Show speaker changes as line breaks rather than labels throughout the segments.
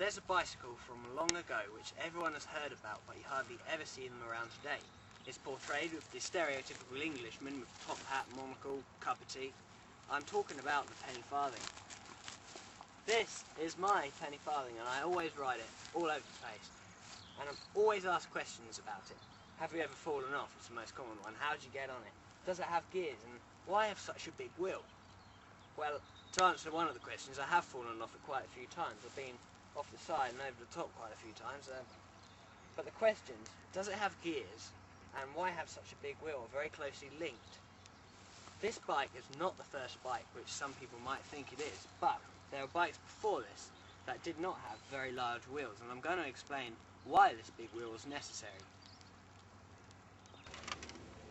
There's a bicycle from long ago which everyone has heard about, but you hardly ever see them around today. It's portrayed with the stereotypical Englishman with top hat, monocle, cup of tea. I'm talking about the penny farthing. This is my penny farthing, and I always ride it all over the place. And I'm always asked questions about it. Have you ever fallen off? It's the most common one. How did you get on it? Does it have gears? And why have such a big wheel? Well, to answer one of the questions, I have fallen off it quite a few times. I've been off the side and over the top quite a few times. But the questions, does it have gears? And why have such a big wheel, are very closely linked. This bike is not the first bike, which some people might think it is, but there were bikes before this that did not have very large wheels, and I'm going to explain why this big wheel was necessary.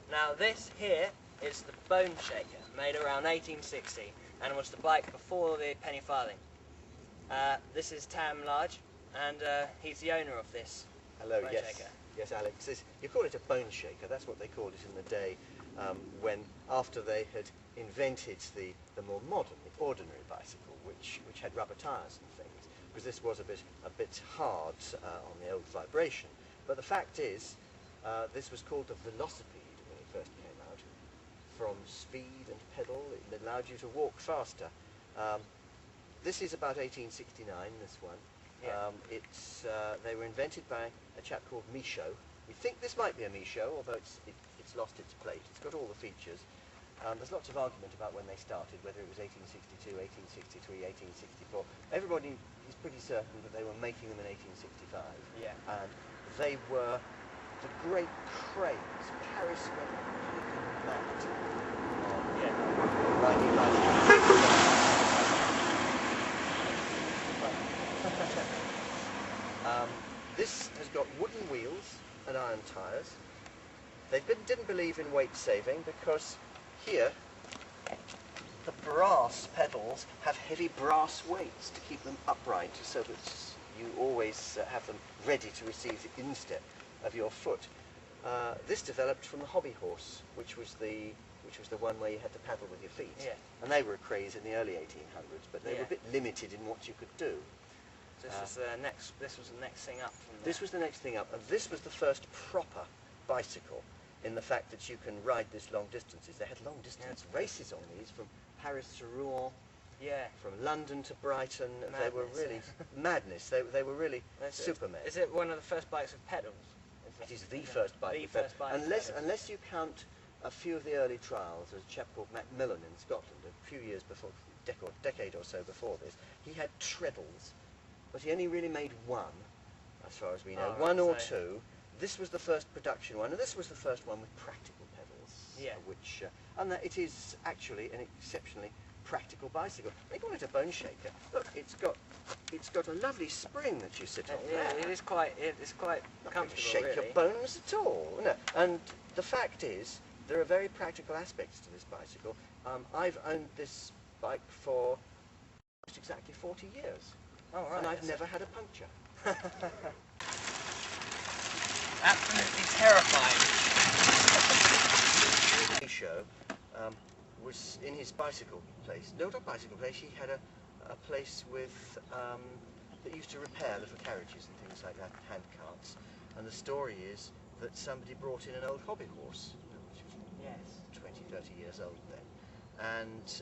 Now this here is the Boneshaker, made around 1860, and was the bike before the penny farthing. This is Tam Large, and he's the owner of this.
Hello,
Boneshaker.
Yes, Alex. You call it a bone shaker. That's what they called it in the day when, after they had invented the more modern, the ordinary bicycle, which had rubber tyres and things, because this was a bit hard on the old vibration. But the fact is, this was called the velocipede when it first came out. From speed and pedal, it allowed you to walk faster. This is about 1869. This one.
Yeah.
They were invented by a chap called Michaud. We think this might be a Michaud, although it's lost its plate. It's got all the features. There's lots of argument about when they started, whether it was 1862, 1863, 1864. Everybody is pretty certain that they were making them in 1865.
Yeah.
And they were the great craze. Paris went completely mad on riding bicycles. This has got wooden wheels and iron tyres. They didn't believe in weight saving because here the brass pedals have heavy brass weights to keep them upright so that you always have them ready to receive the instep of your foot. This developed from the hobby horse, which was the one where you had to paddle with your feet.
Yeah.
And they were a craze in the early 1800s, but they were a bit limited in what you could do.
This was the next thing up from there.
This was the next thing up, and this was the first proper bicycle in the fact that you can ride this long distances. They had long distance races on these from Paris to Rouen, from London to Brighton.
Madness.
They were really madness. They were really supermen.
Is it one of the first bikes with pedals?
It is the first bike.
The first bike.
Unless you count a few of the early trials. There's a chap called Macmillan in Scotland, a few years before, decade or so before this. He had treadles, but he only really made one, as far as we know, one or two. This was the first production one, and this was the first one with practical pedals.
Yeah.
And that it is actually an exceptionally practical bicycle. They call it a bone shaker. Look, it's got a lovely spring that you sit on.
Yeah, it is quite
Not
comfortable.
going to shake
really.
your bones at all. No. And the fact is, there are very practical aspects to this bicycle. I've owned this bike for almost exactly 40 years.
Oh, right.
And I've never had a puncture.
Absolutely terrifying.
Show was in his bicycle place. No, not bicycle place. He had a place with that used to repair little carriages and things like that, hand carts. And the story is that somebody brought in an old hobby horse, which was 20, 30 years old then, and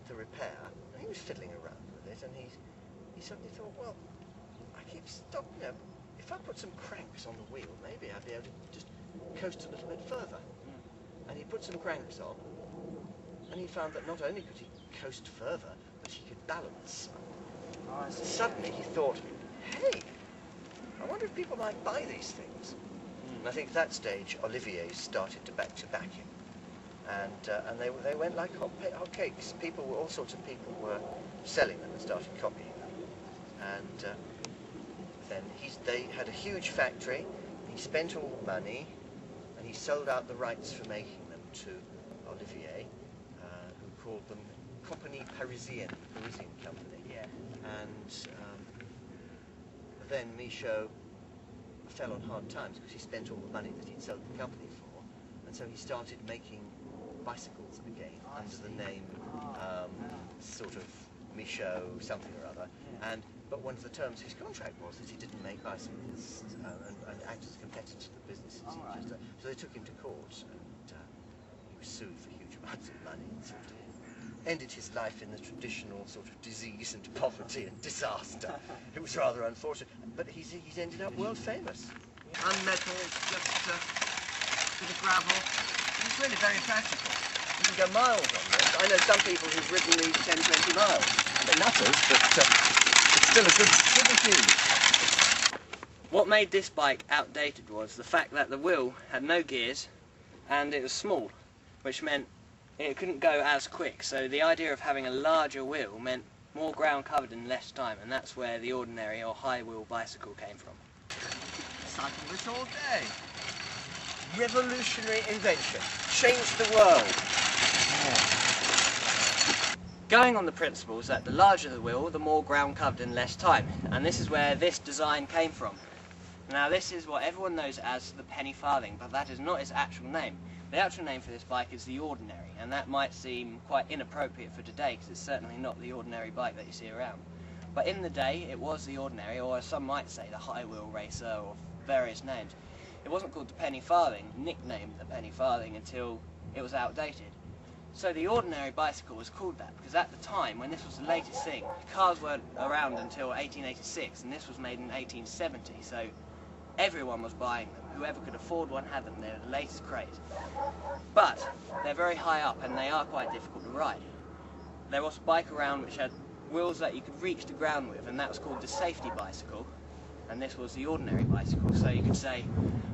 to repair. And he was fiddling around with it, and he suddenly thought, well, I keep stopping. You know, if I put some cranks on the wheel, maybe I'd be able to just coast a little bit further. And he put some cranks on, and he found that not only could he coast further, but he could balance.
Oh,
Suddenly he thought, hey, I wonder if people might buy these things. And I think at that stage Olivier started to back him, and they went like hotcakes. All sorts of people were selling them and started copying them. And then they had a huge factory. He spent all the money, and he sold out the rights for making them to Olivier, who called them Compagnie Parisienne, Parisian company.
Yeah.
And then Michaud fell on hard times because he spent all the money that he'd sold the company for, and so he started making bicycles again under the name sort of Michaud, something or other, but one of the terms of his contract was that he didn't make bicycles and act as a competitor to the businesses.
Right.
So they took him to court, and he was sued for huge amounts of money and sort of ended his life in the traditional sort of disease and poverty and disaster. It was rather unfortunate, but he's ended up world famous. Unmetalled, just bit of gravel. It's really very practical. You can go miles on this. I know some people who've ridden these 10, 20 miles. They're nutters, but it's still a good machine.
What made this bike outdated was the fact that the wheel had no gears and it was small, which meant it couldn't go as quick. So the idea of having a larger wheel meant more ground covered in less time, and that's where the ordinary or high wheel bicycle came from.
Cycle this all day. Revolutionary invention. Changed the world.
Going on the principles that the larger the wheel, the more ground covered in less time, and this is where this design came from. Now this is what everyone knows as the penny farthing, but that is not its actual name. The actual name for this bike is the ordinary, and that might seem quite inappropriate for today because it's certainly not the ordinary bike that you see around. But in the day it was the ordinary, or as some might say, the high wheel racer, or various names. It wasn't called the penny farthing, nicknamed the penny farthing, until it was outdated. So the ordinary bicycle was called that because at the time, when this was the latest thing, cars weren't around until 1886, and this was made in 1870, so everyone was buying them. Whoever could afford one had them. They're the latest craze. But they're very high up and they are quite difficult to ride. There was a bike around which had wheels that you could reach the ground with, and that was called the safety bicycle, and this was the ordinary bicycle. So you could say,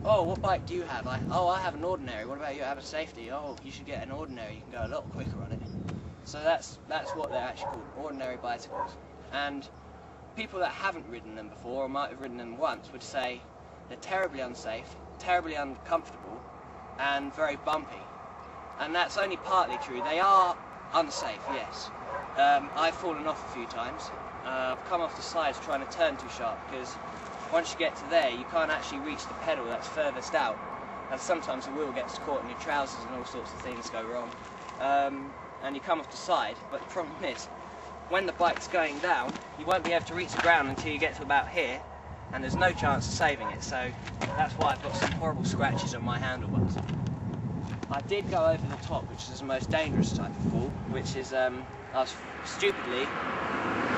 oh, what bike do you have? I have an ordinary. What about you? I have a safety. Oh, you should get an ordinary. You can go a lot quicker on it. So that's what they're actually called, ordinary bicycles. And people that haven't ridden them before, or might have ridden them once, would say they're terribly unsafe, terribly uncomfortable, and very bumpy. And that's only partly true. They are unsafe, yes. I've fallen off a few times. I've come off the sides trying to turn too sharp, because once you get to there, you can't actually reach the pedal that's furthest out, and sometimes the wheel gets caught in your trousers and all sorts of things go wrong. And you come off the side, but the problem is, when the bike's going down, you won't be able to reach the ground until you get to about here, and there's no chance of saving it, so that's why I've got some horrible scratches on my handlebars. I did go over the top, which is the most dangerous type of fall, which is I was stupidly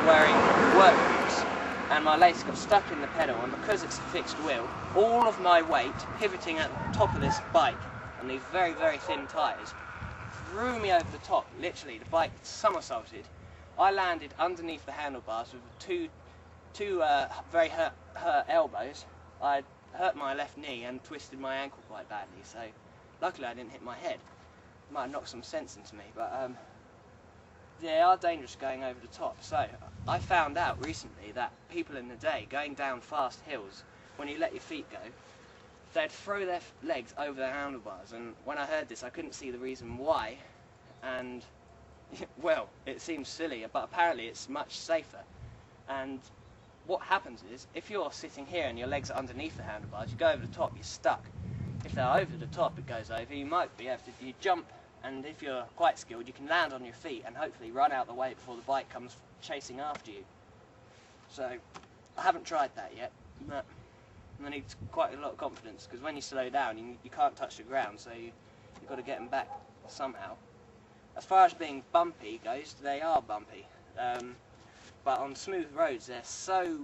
wearing work boots, and my lace got stuck in the pedal, and because it's a fixed wheel, all of my weight pivoting at the top of this bike and these very, very thin tyres threw me over the top. Literally, the bike somersaulted. I landed underneath the handlebars with two very hurt elbows. I hurt my left knee and twisted my ankle quite badly, so luckily I didn't hit my head. Might have knocked some sense into me, but they are dangerous going over the top. So I found out recently that people in the day going down fast hills, when you let your feet go, they'd throw their legs over their handlebars, and when I heard this I couldn't see the reason why, and well, it seems silly, but apparently it's much safer. And what happens is, if you're sitting here and your legs are underneath the handlebars, you go over the top, you're stuck. If they're over the top, it goes over. You might be able to, you jump, and if you're quite skilled, you can land on your feet and hopefully run out the way before the bike comes chasing after you. So, I haven't tried that yet, but I need quite a lot of confidence, because when you slow down, you can't touch the ground, so you've got to get them back somehow. As far as being bumpy goes, they are bumpy. But on smooth roads they're so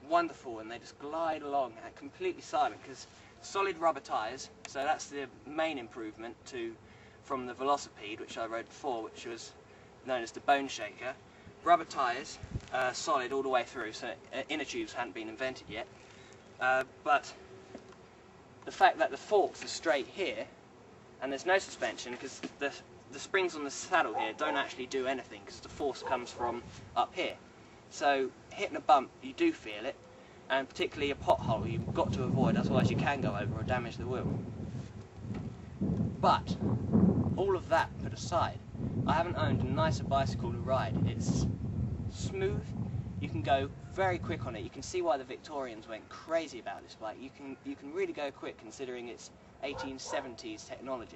wonderful, and they just glide along at completely silent, because solid rubber tyres, so that's the main improvement from the Velocipede, which I rode before, which was known as the Boneshaker. Rubber tyres, solid all the way through, so inner tubes hadn't been invented yet. But the fact that the forks are straight here, and there's no suspension, because the springs on the saddle here don't actually do anything, because the force comes from up here. So hitting a bump, you do feel it, and particularly a pothole you've got to avoid, otherwise you can go over or damage the wheel. But all of that put aside, I haven't owned a nicer bicycle to ride. It's smooth, you can go very quick on it. You can see why the Victorians went crazy about this bike. You can really go quick considering it's 1870s technology.